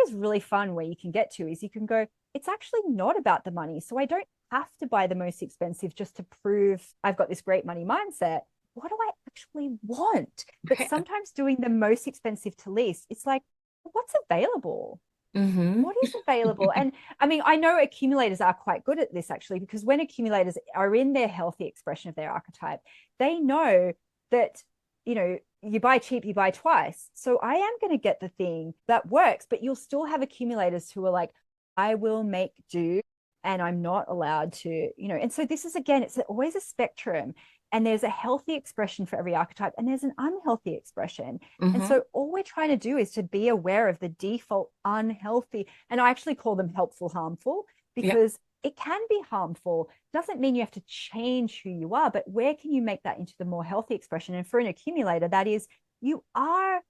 is really fun where you can get to is you can go, it's actually not about the money. So I don't have to buy the most expensive just to prove I've got this great money mindset. What do I actually want? But Okay. sometimes doing the most expensive to least, it's like, what's available? Mm-hmm. What is available? And I mean, I know accumulators are quite good at this actually, because when accumulators are in their healthy expression of their archetype, they know that, you buy cheap, you buy twice. So I am going to get the thing that works, but you'll still have accumulators who are like, I will make do and I'm not allowed to, and so this is again, it's always a spectrum. And there's a healthy expression for every archetype, and there's an unhealthy expression. And Mm-hmm. so all we're trying to do is to be aware of the default unhealthy. And I actually call them helpful, harmful, Yep. because it can be harmful. Doesn't mean you have to change who you are, but where can you make that into the more healthy expression? And for an accumulator, that is, you are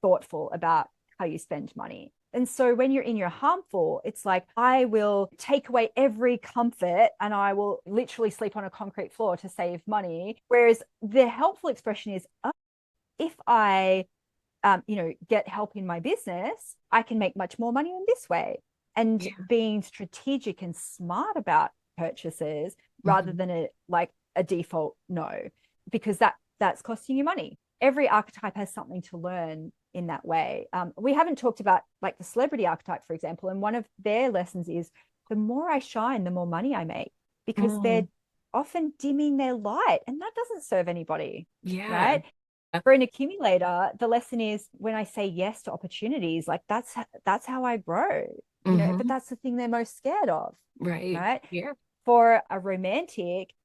thoughtful about how you spend money. And so when you're in your harmful, it's like, I will take away every comfort and I will literally sleep on a concrete floor to save money. Whereas the helpful expression is, oh, if I, get help in my business, I can make much more money in this way. And Yeah. being strategic and smart about purchases rather Mm-hmm. than a default no, because that's costing you money. Every archetype has something to learn in that way. We haven't talked about like the celebrity archetype, for example, and one of their lessons is the more I shine, the more money I make, because they're Mm. often dimming their light, and that doesn't serve anybody, Yeah. right? For an accumulator, the lesson is when I say yes to opportunities, like that's how I grow, but Mm-hmm. that's the thing they're most scared of, Right. right? Yeah. For a romantic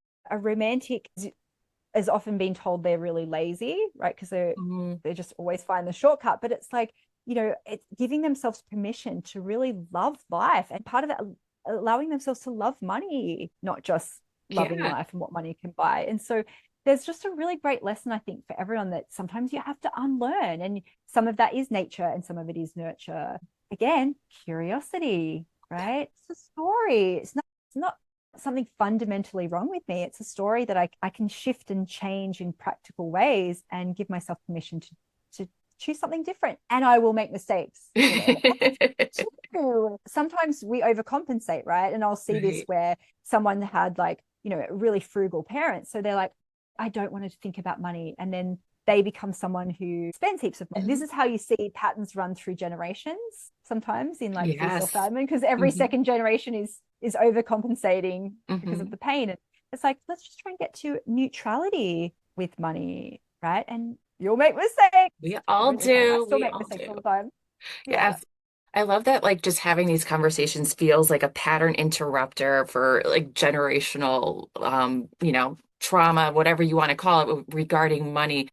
is often being told they're really lazy, right? Because Mm-hmm. they just always find the shortcut. But it's like, it's giving themselves permission to really love life. And part of that, allowing themselves to love money, not just loving Yeah. life and what money can buy. And so there's just a really great lesson, I think, for everyone, that sometimes you have to unlearn. And some of that is nature and some of it is nurture. Again, curiosity, right? It's a story. It's not something fundamentally wrong with me. It's a story that I can shift and change in practical ways and give myself permission to choose something different. And I will make mistakes, and it happens too. Sometimes we overcompensate, right? And I'll see this Right. where someone had like, really frugal parents. So they're like, I don't want to think about money. And then they become someone who spends heaps of money. This Mhm. is how you see patterns run through generations sometimes in like free self Yes. admin, because every Mm-hmm. second generation is overcompensating because of Mm-hmm. the pain. And it's like, let's just try and get to neutrality with money, right? And you'll make mistakes. We all Totally fine. I do. still We make all mistakes all do. the time. Yeah. Yes. I love that, like, just having these conversations feels like a pattern interrupter for like generational, trauma, whatever you want to call it, regarding money.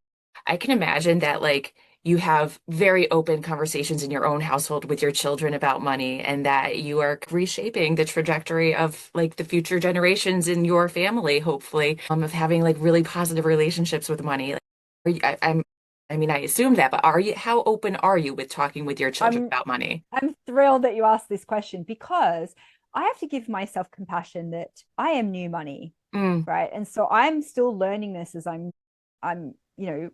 I can imagine that, like, you have very open conversations in your own household with your children about money, and that you are reshaping the trajectory of like the future generations in your family, hopefully, of having like really positive relationships with money. Like, I mean, I assume that, but how open are you with talking with your children I'm about money? I'm thrilled that you asked this question, because I have to give myself compassion that I am new money, Mm, right? And so I'm still learning this as I'm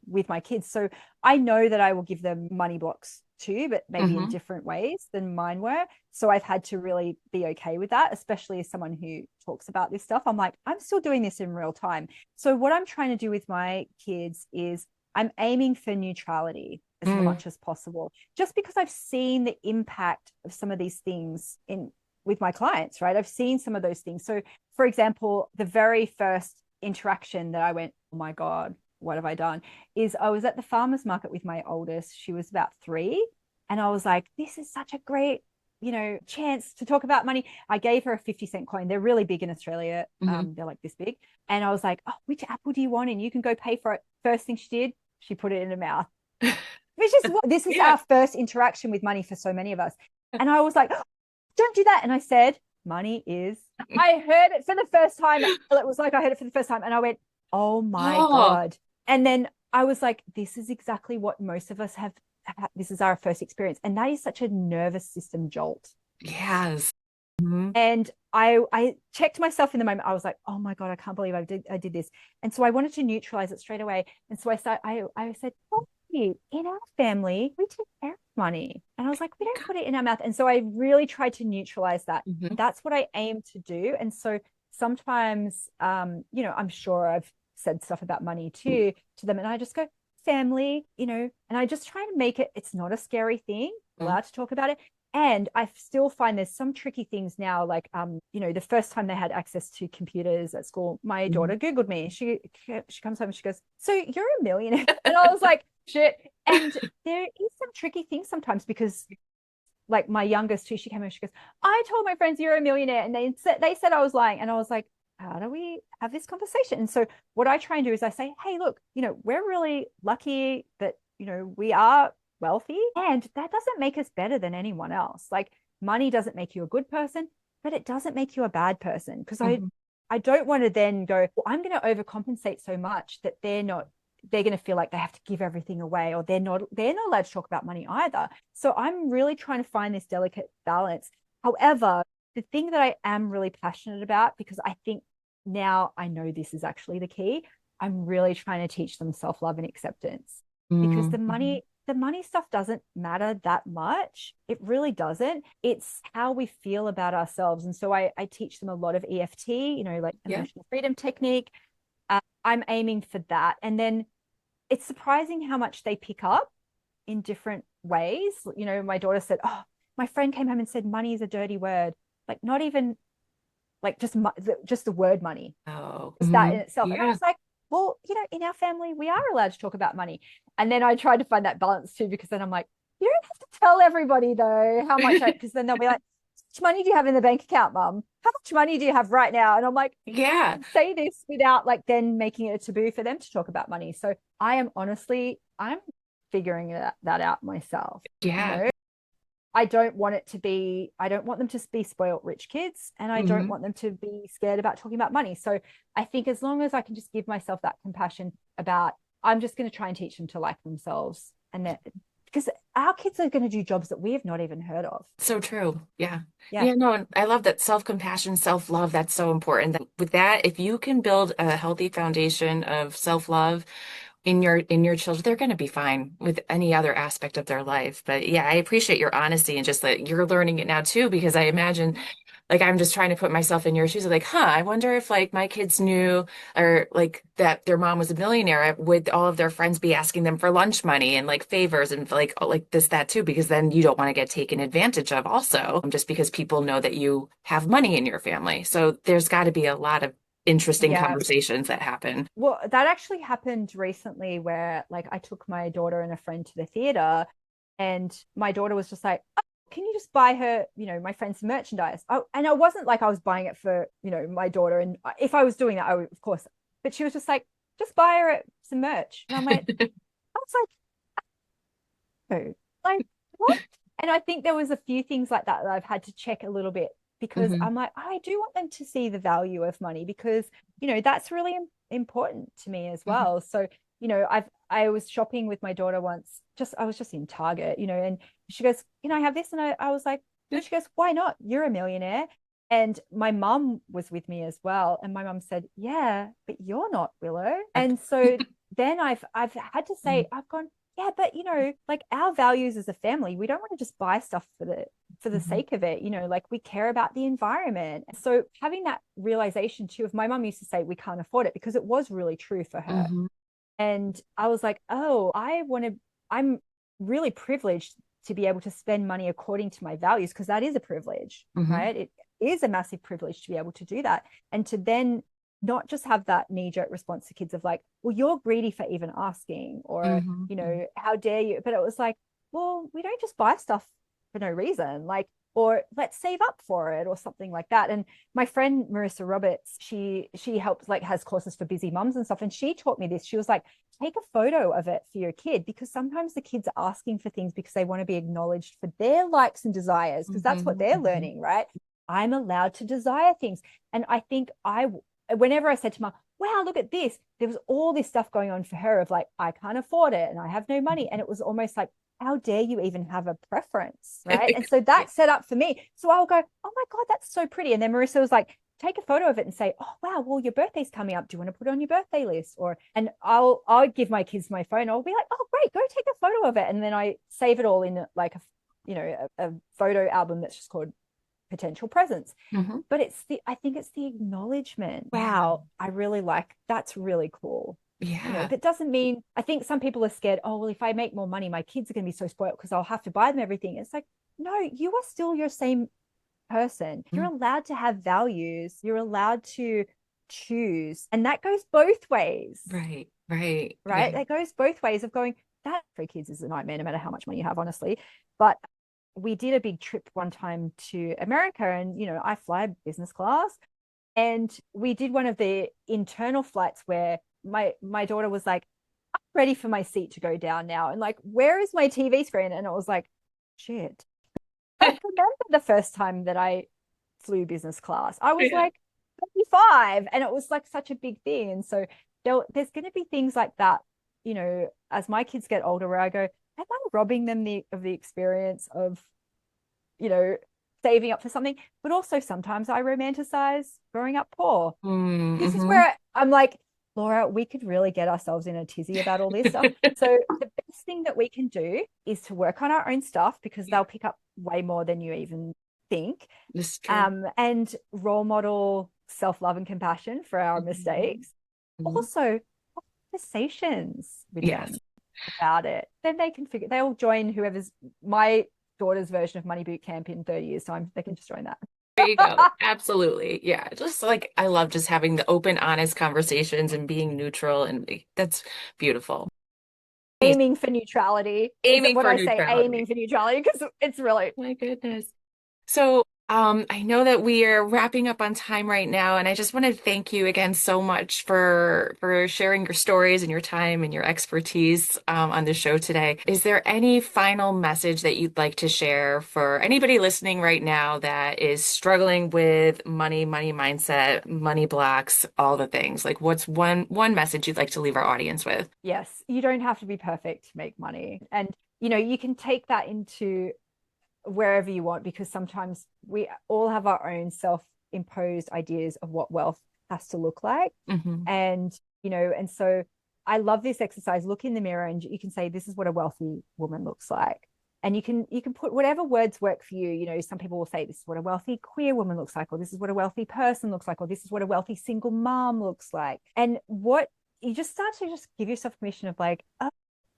with my kids. So I know that I will give them money blocks too, but maybe in hmm. different ways than mine were. So I've had to really be okay with that, especially as someone who talks about this stuff. I'm like, I'm still doing this in real time. So what I'm trying to do with my kids is I'm aiming for neutrality as Mm, much as possible, just because I've seen the impact of some of these things in with my clients, right? I've seen some of those things. So for example, the very first interaction that I went, oh my God, what have I done? Is I was at the farmer's market with my oldest. She was about 3. And I was like, this is such a great, chance to talk about money. I gave her a 50-cent coin. They're really big in Australia. hmm. They're like this big. And I was like, oh, which apple do you want? And you can go pay for it. First thing she did, she put it in her mouth. Which is what this is Yeah. our first interaction with money for so many of us. And I was like, oh, don't do that. And I said, money is, I heard it for the first time. It was like I heard it for the first time. And I went, oh my Oh, God. And then I was like, this is exactly what most of us have. This is our first experience. And that is such a nervous system jolt. yes. Hmm. And I checked myself in the moment. I was like, oh my God, I can't believe I did this. And so I wanted to neutralize it straight away. And so I said, oh, in our family, we take care of money. And I was like, we don't put it in our mouth. And so I really tried to neutralize that. Hmm. That's what I aim to do. And so sometimes, I'm sure I've said stuff about money too to them. And I just go, family, and I just try to make it, it's not a scary thing, allowed to talk about it. And I still find there's some tricky things now, like the first time they had access to computers at school, my Mhm. daughter Googled me. She comes home and she goes, "So you're a millionaire?" And I was like, "Shit." And there is some tricky things sometimes because like my youngest too, she came home, she goes, "I told my friends you're a millionaire," and they said I was lying. And I was like, how do we have this conversation? And so what I try and do is I say, hey, look, we're really lucky that, we are wealthy, and that doesn't make us better than anyone else. Like money doesn't make you a good person, but it doesn't make you a bad person. Because Mhm. I don't want to then go, well, I'm going to overcompensate so much that they're going to feel like they have to give everything away, or they're not allowed to talk about money either. So I'm really trying to find this delicate balance. However, the thing that I am really passionate about, because I think now I know this is actually the key, I'm really trying to teach them self-love and acceptance, because the Mhm. money the money stuff doesn't matter that much. It really doesn't. It's how we feel about ourselves. And so I teach them a lot of EFT, like Yeah. emotional freedom technique. I'm aiming for that. And then it's surprising how much they pick up in different ways. My daughter said, "Oh, my friend came home and said money is a dirty word." Like not even like just the word money. Oh, It's that in itself. And I yeah. was like, well, in our family, we are allowed to talk about money. And then I tried to find that balance too, because then I'm like, you don't have to tell everybody though how much because then they'll be like, how much money do you have in the bank account, mum? How much money do you have right now? And I'm like, I Yeah. can say this without like then making it a taboo for them to talk about money. So I'm figuring that out myself. You Yeah. know, I don't want them to be spoiled rich kids, and I don't Hmm. want them to be scared about talking about money. So I think as long as I can just give myself that compassion about, I'm just going to try and teach them to like themselves, and that because our kids are going to do jobs that we have not even heard of. So true. Yeah. Yeah. Yeah, no, and I love that self-compassion, self-love, that's so important. With that, if you can build a healthy foundation of self-love in your children, they're going to be fine with any other aspect of their life. But yeah, I appreciate your honesty and just that you're learning it now too, because I imagine like I'm just trying to put myself in your shoes. Like, I wonder if like my kids knew or like that their mom was a millionaire, would all of their friends be asking them for lunch money and like favors and like this, that too, because then you don't want to get taken advantage of also, just because people know that you have money in your family. So there's got to be a lot of interesting Yeah. conversations that happen. Well, that actually happened recently where like I took my daughter and a friend to the theater, and my daughter was just like, "Oh, can you just buy her, my friend some merchandise?" Oh, and it wasn't like I was buying it for, my daughter. And if I was doing that, I would, of course, but she was just like, just buy her some merch. And I was like, oh, like what? And I think there was a few things like that I've had to check a little bit, because Hmm. I'm like, I do want them to see the value of money, because, that's really important to me as Hmm. well. So, I was shopping with my daughter once, I was just in Target, and she goes, I have this. And I was like, and she goes, why not? You're a millionaire. And my mum was with me as well. And my mum said, yeah, but you're not, Willow. And so then I've had to say, I've gone, yeah, but like our values as a family, we don't want to just buy stuff for the Hmm. sake of it. Like we care about the environment. So having that realization too, of my mum used to say we can't afford it, because it was really true for her. Hmm. And I was like, oh, I'm really privileged to be able to spend money according to my values, because that is a privilege, Hmm. right? It is a massive privilege to be able to do that. And to then not just have that knee-jerk response to kids of like, well, you're greedy for even asking, or, Hmm. how dare you? But it was like, well, we don't just buy stuff for no reason. Like, or let's save up for it or something like that. And my friend Marissa Roberts, she helps, like has courses for busy mums and stuff, and she taught me this. She was like, take a photo of it for your kid, because sometimes the kids are asking for things because they want to be acknowledged for their likes and desires, because that's what Hmm. they're Hmm. learning, right? I'm allowed to desire things. And I think whenever I said to mom, wow, look at this, there was all this stuff going on for her of like, I can't afford it and I have no money. And it was almost like, how dare you even have a preference, right? And so Yeah. that set up for me. So I'll go, oh my God, that's so pretty. And then Marissa was like, take a photo of it and say, oh wow, well, your birthday's coming up. Do you want to put it on your birthday list? Or and I'll give my kids my phone. I'll be like, oh great, go take a photo of it. And then I save it all in like a photo album that's just called potential presents. Hmm. But I think it's the acknowledgement. Yeah. Wow, I really like that's really cool. Yeah. That doesn't mean, I think some people are scared, oh, well, if I make more money, my kids are going to be so spoiled because I'll have to buy them everything. It's like, no, you are still your same person. You're Mm. allowed to have values. You're allowed to choose. And that goes both ways, Right, right. Yeah. right? That goes both ways of going, that for kids is a nightmare, no matter how much money you have, honestly. But we did a big trip one time to America, and, I fly business class. And we did one of the internal flights where my daughter was like, I'm ready for my seat to go down now. And like, where is my TV screen? And it was like, shit. I remember the first time that I flew business class. I was Yeah. like 35, and it was like such a big thing. And so there's going to be things like that, as my kids get older, where I go, am I robbing them of the experience of, you know, saving up for something? But also sometimes I romanticize growing up poor. This is Mm-hmm. where I'm like, Laura, we could really get ourselves in a tizzy about all this stuff. So the best thing that we can do is to work on our own stuff, because Yeah, they'll pick up way more than you even think. this is true. And role model self-love and compassion for our Mhm. mistakes. Mhm. Also, conversations with them Yes. about it. Then they'll join whoever's my daughter's version of Money Bootcamp in 30 years' time. They can just join that. There you go. Absolutely. Yeah. Just like I love just having the open, honest conversations and being neutral, and that's beautiful. Please, Aiming for neutrality. Is it aiming what for I say? neutrality. Aiming for neutrality, because it's really My goodness. So, I know that we are wrapping up on time right now, and I just want to thank you again so much for sharing your stories and your time and your expertise on the show today. Is there any final message that you'd like to share for anybody listening right now that is struggling with money, money mindset, money blocks, all the things? Like, what's one message you'd like to leave our audience with? yes. You don't have to be perfect to make money, and you can take that into wherever you want, because sometimes we all have our own self-imposed ideas of what wealth has to look like. Hmm. And so I love this exercise. Look in the mirror and you can say, this is what a wealthy woman looks like. And you can put whatever words work for you. Some people will say, this is what a wealthy queer woman looks like, or this is what a wealthy person looks like, or this is what a wealthy single mom looks like. And what you just start to just give yourself permission of like, oh,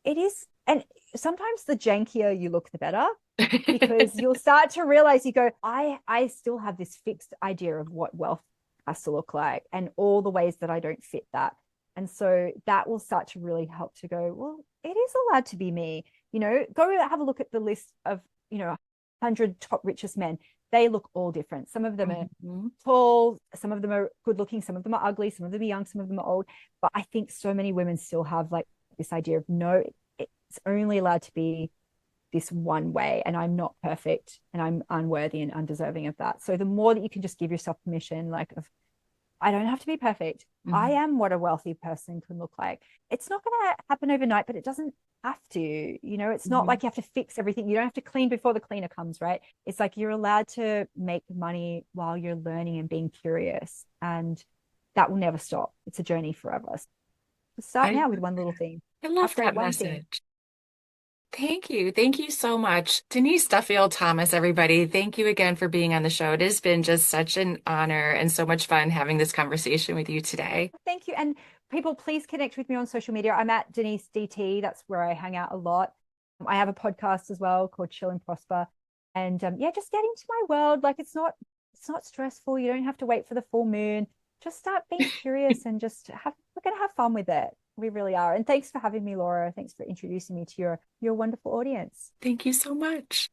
it is. And sometimes the jankier you look, the better, because you'll start to realize, you go, I still have this fixed idea of what wealth has to look like, and all the ways that I don't fit that. And so that will start to really help to go, well, it is allowed to be me. Go have a look at the list of, 100 top richest men. They look all different. Some of them are Mhm. tall, some of them are good looking, some of them are ugly, some of them are young, some of them are old. But I think so many women still have like this idea of, no, it's only allowed to be this one way, and I'm not perfect, and I'm unworthy and undeserving of that. So the more that you can just give yourself permission, like, of, I don't have to be perfect. I Mhm. am what a wealthy person can look like. It's not going to happen overnight, but it doesn't have to. It's not Mhm. like you have to fix everything. You don't have to clean before the cleaner comes, right? It's like you're allowed to make money while you're learning and being curious, and that will never stop. It's a journey forever. So start I now with one little thing. I love Upgrade that one thing. message. Thank you. Thank you so much. Denise Duffield Thomas, everybody. Thank you again for being on the show. It has been just such an honor and so much fun having this conversation with you today. Thank you. And people, please connect with me on social media. I'm at Denise DT. That's where I hang out a lot. I have a podcast as well called Chill and Prosper. And yeah, just get into my world. Like, it's not stressful. You don't have to wait for the full moon. Just start being curious, and we're gonna have fun with it. We really are. And thanks for having me, Laura. Thanks for introducing me to your wonderful audience. Thank you so much.